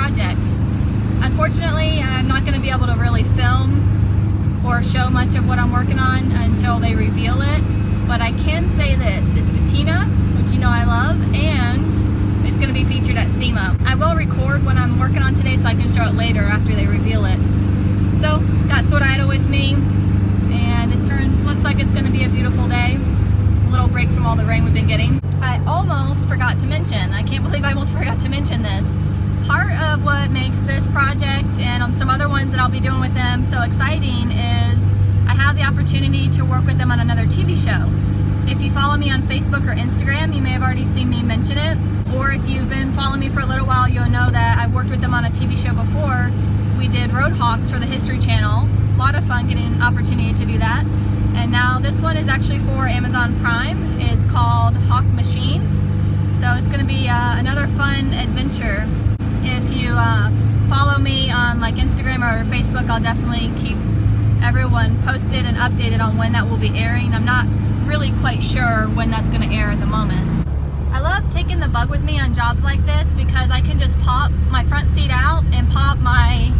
project. Unfortunately, I'm not going to be able to really film or show much of what I'm working on until they reveal it, but I can say this: it's patina, which you know I love, and it's going to be featured at SEMA. I will record when I'm working on today so I can show it later after they reveal it. So got Sorida with me, and looks like it's going to be a beautiful day. A little break from all the rain we've been getting. I almost forgot to mention, I can't believe I almost forgot to mention this. Part of what makes this project and on some other ones that I'll be doing with them so exciting is I have the opportunity to work with them on another TV show. If you follow me on Facebook or Instagram, you may have already seen me mention it. Or if you've been following me for a little while, you'll know that I've worked with them on a TV show before. We did Roadhawks for the History Channel. A lot of fun getting an opportunity to do that. And now this one is actually for Amazon Prime. It's called Hawk Machines. So it's going to be another fun adventure. If you follow me on like Instagram or Facebook, I'll definitely keep everyone posted and updated on when that will be airing. I'm not really quite sure when that's going to air at the moment. I love taking the bug with me on jobs like this because I can just pop my front seat out and pop my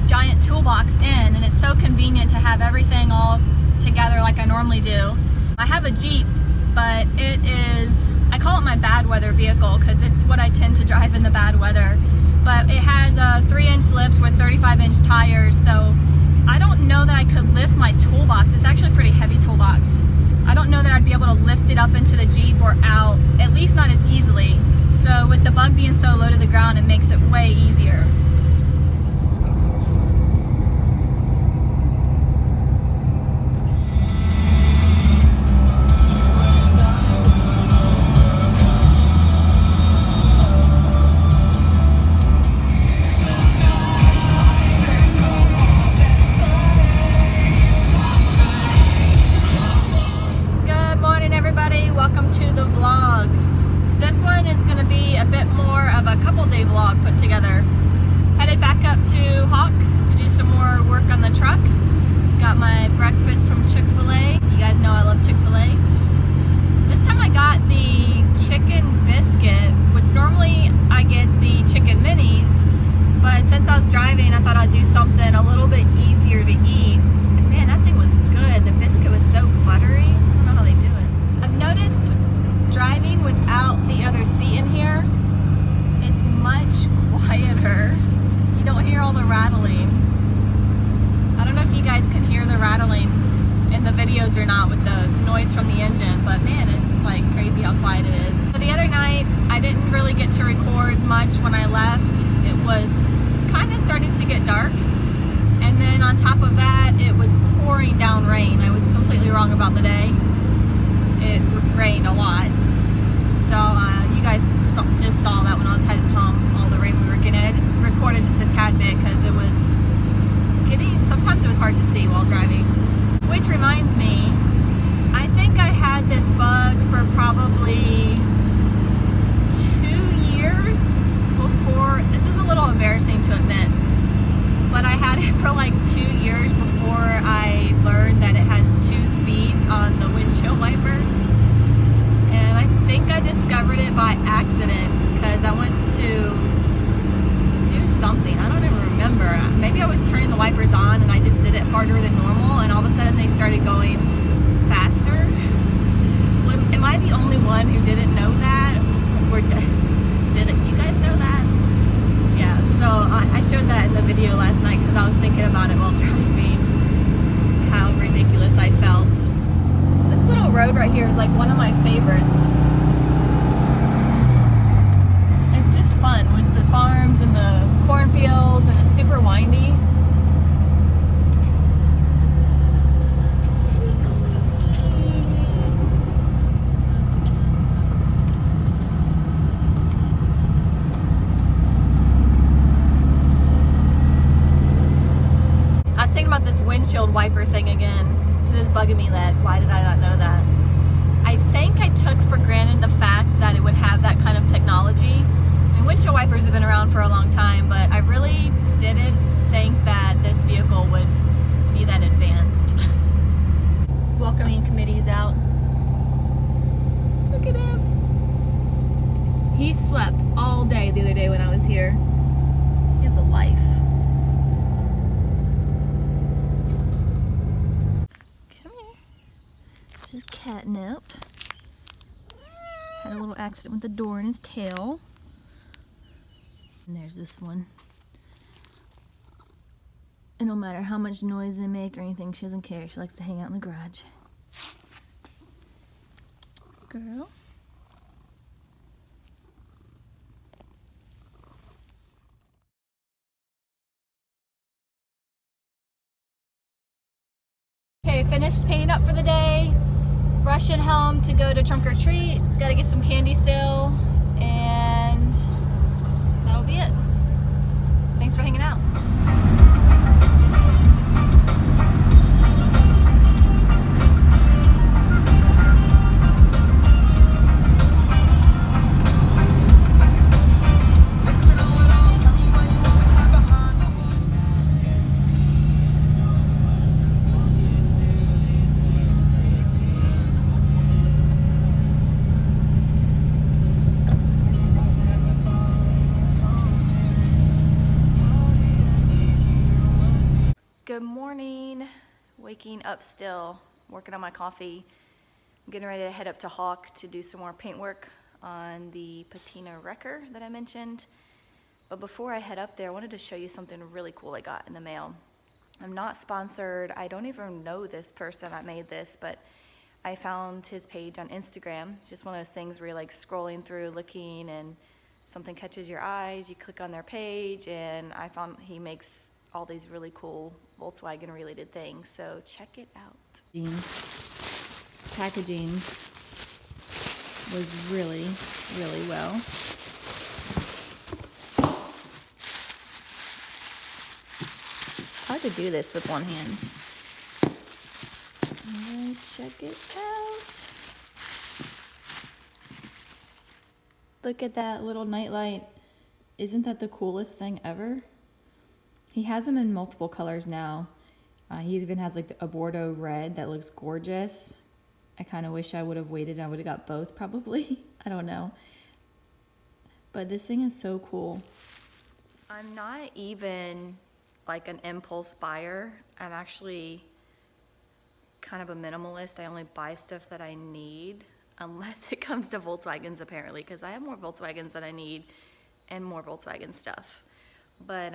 giant toolbox in, and it's so convenient to have everything all together like I normally do. I have a Jeep, but it is, I call it my bad weather vehicle because it's what I tend to drive in the bad weather. But it has a 3-inch lift with 35-inch tires, so I don't know that I could lift my toolbox. It's actually a pretty heavy toolbox. I don't know that I'd be able to lift it up into the Jeep or out, at least not as easily. So with the bug being so low to the ground, it makes it way easier. Welcome to the vlog. This one is going to be a bit more of a couple-day vlog put together. Headed back up to Hawk to do some more work on the truck. Got my breakfast from Chick-fil-A. You guys know I love Chick-fil-A. This time I got the chicken biscuit, which normally I get the chicken minis, but since I was driving I thought I'd do something a little bit easier to eat. And man, that thing was good. The biscuit was so buttery. I don't know how they do it. I've noticed driving without the other seat in here, it's much quieter. You don't hear all the rattling. I don't know if you guys can hear the rattling in the videos or not with the noise from the engine, but man, it's like crazy how quiet it is. So the other night, I didn't really get to record much when I left. It was kind of starting to get dark. And then on top of that, it was pouring down rain. I was completely wrong about the day. It rained a lot. So you guys just saw that when I was heading home, all the rain we were getting. I just recorded just a tad bit because it was sometimes it was hard to see while driving. Which reminds me, I think I had this bug for probably 2 years before. This is a little embarrassing to admit, but I had it for like 2 years before I learned that it has 2 speeds on the windshield wipers. And I think I discovered it by accident because I went to do something. I don't even remember. Maybe I was turning the wipers on and I just did it harder than normal, and all of a sudden they started going faster. Am I the only one who didn't know that? Or didn't you guys know that? Yeah, so I showed that in the video last night because I was thinking about it while driving, how ridiculous I felt. This little road right here is like one of my favorites. It's just fun with the farms and the cornfields, and it's super windy. I was thinking about this windshield wiper thing again. It was bugging me that, why did I not know that? I think I took for granted the fact that it would have that kind of technology. I mean, windshield wipers have been around for a long time, but I really didn't think that this vehicle would be that advanced. Welcoming committee's out. Look at him. He slept all day the other day when I was here. accident with the door and his tail. And there's this one. And no matter how much noise they make or anything, she doesn't care. She likes to hang out in the garage. Girl. Okay, finished painting up for the day. Rushing home to go to trunk or treat. Gotta get some candy still. And that'll be it. Thanks for hanging out. Good morning. Waking up still, working on my coffee. I'm getting ready to head up to Hawk to do some more paint work on the patina wrecker that I mentioned. But before I head up there, I wanted to show you something really cool I got in the mail. I'm not sponsored. I don't even know this person that made this, but I found his page on Instagram. It's just one of those things where you're like scrolling through, looking, and something catches your eyes. You click on their page, and I found he makes all these really cool Volkswagen related things, so check it out. Packaging was really well. Hard to do this with one hand. Alright, check it out. Look at that little nightlight. Isn't that the coolest thing ever? He has them in multiple colors now. He even has like a Bordeaux red that looks gorgeous. I kind of wish I would have waited. I would have got both probably. I don't know. But this thing is so cool. I'm not even like an impulse buyer. I'm actually kind of a minimalist. I only buy stuff that I need unless it comes to Volkswagens apparently, because I have more Volkswagens than I need and more Volkswagen stuff. But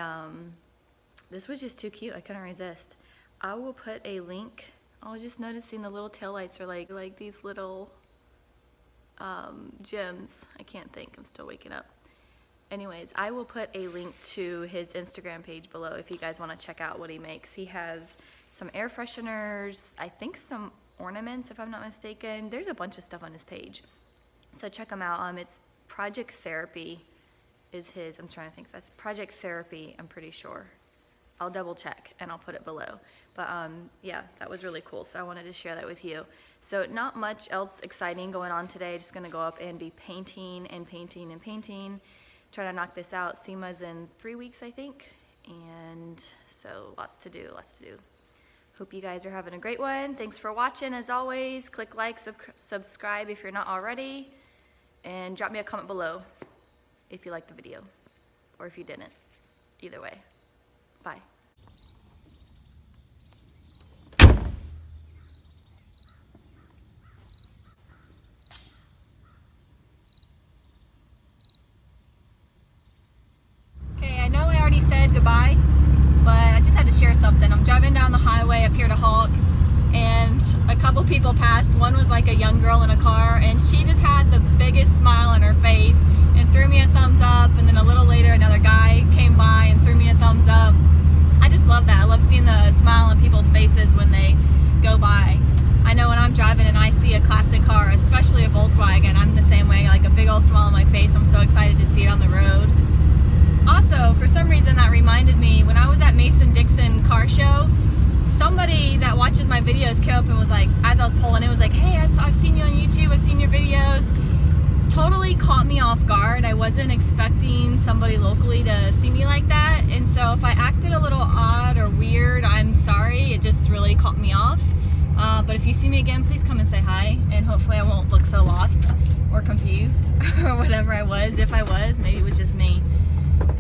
this was just too cute. I couldn't resist. I will put a link. I was just noticing the little taillights are like these little gems. I can't think. I'm still waking up. Anyways, I will put a link to his Instagram page below if you guys want to check out what he makes. He has some air fresheners, I think some ornaments if I'm not mistaken. There's a bunch of stuff on his page. So check him out. It's Project Therapy is his. I'm trying to think. That's Project Therapy, I'm pretty sure. I'll double check and I'll put it below. But yeah, that was really cool. So I wanted to share that with you. So not much else exciting going on today. Just gonna go up and be painting and painting and painting. Try to knock this out. SEMA's in 3 weeks, I think. And so lots to do, lots to do. Hope you guys are having a great one. Thanks for watching as always. Click like, subscribe if you're not already. And drop me a comment below if you liked the video or if you didn't. Either way. Bye. Okay, I know I already said goodbye, but I just had to share something. I'm driving down the highway up here to Hawk, and a couple people passed. One was like a young girl in a car, and she just had the biggest smile on her face and threw me a thumbs up, and then a little later another guy came by and threw me a thumbs up. I just love that. I love seeing the smile on people's faces when they go by. I know when I'm driving and I see a classic car, especially a Volkswagen, I'm the same way, like a big old smile on my face. I'm so excited to see it on the road. Also, for some reason that reminded me, when I was at Mason-Dixon car show, somebody that watches my videos came up and was like, as I was pulling, it was like, hey, I've seen you on YouTube, I've seen your videos. Totally caught me off guard. I wasn't expecting somebody locally to see me like that, and so if I acted a little odd or weird, I'm sorry. It just really caught me off. But if you see me again, please come and say hi, and hopefully I won't look so lost or confused or whatever I was. If I was, maybe it was just me.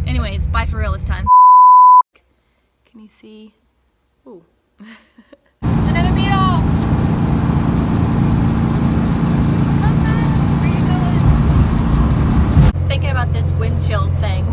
Anyways, bye for real this time. Can you see? Ooh. Another beetle! Come back! Where you going? thinking about this windshield thing.